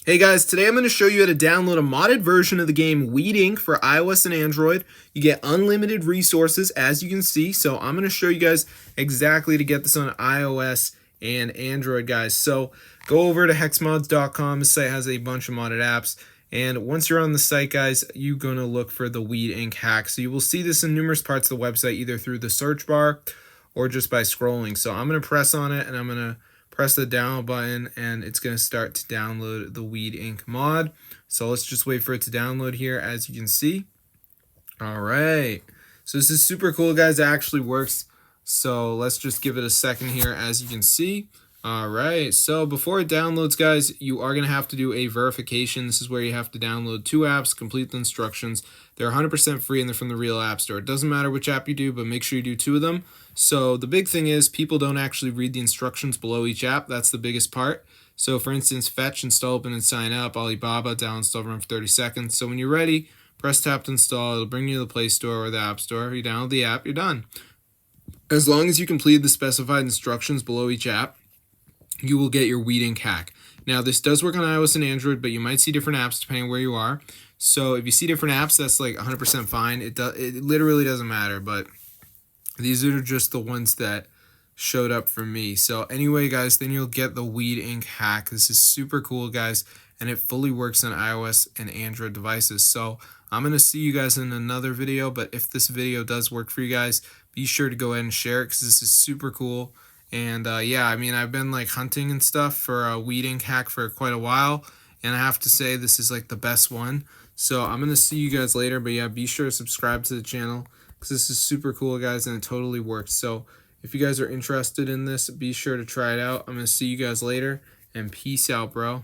Hey guys, today I'm going to show you how to download a modded version of the game Weed Inc. for iOS and Android. You get unlimited resources as you can see, so I'm going to show you guys exactly to get this on iOS and Android, guys. So go over to hexmods.com. The site has a bunch of modded apps, and once you're on the site, guys, you're going to look for the Weed Inc. hack. So you will see this in numerous parts of the website, either through the search bar or just by scrolling. So I'm going to press on it and I'm going to press the download button and it's going to start to download the Weed Inc. mod. So let's just wait for it to download here, as you can see. All right. So this is super cool, guys. It actually works. So let's just give it a second here, as you can see. All right. So before it downloads, guys, you are going to have to do a verification. This is where you have to download 2 apps, complete the instructions. They're 100% free and they're from the real App Store. It doesn't matter which app you do, but make sure you do 2 of them. So the big thing is people don't actually read the instructions below each app. That's the biggest part. So for instance, fetch, install, open, and sign up. Alibaba, download, install, run for 30 seconds. So when you're ready, press tap to install. It'll bring you to the Play Store or the App Store. You download the app, you're done. As long as you complete the specified instructions below each app, you will get your Weed Inc. hack. Now, this does work on iOS and Android, but you might see different apps depending on where you are. So if you see different apps, that's like 100% fine. It literally doesn't matter, but these are just the ones that showed up for me. So anyway, guys, then you'll get the Weed Inc. hack. This is super cool, guys, and it fully works on iOS and Android devices. So I'm going to see you guys in another video, but if this video does work for you guys, be sure to go ahead and share it because this is super cool. And yeah, I mean, I've been like hunting and stuff for a Weed Inc. hack for quite a while, and I have to say this is like the best one. So I'm going to see you guys later, but yeah, be sure to subscribe to the channel because this is super cool, guys, and it totally works. So if you guys are interested in this, be sure to try it out. I'm going to see you guys later, and peace out, bro.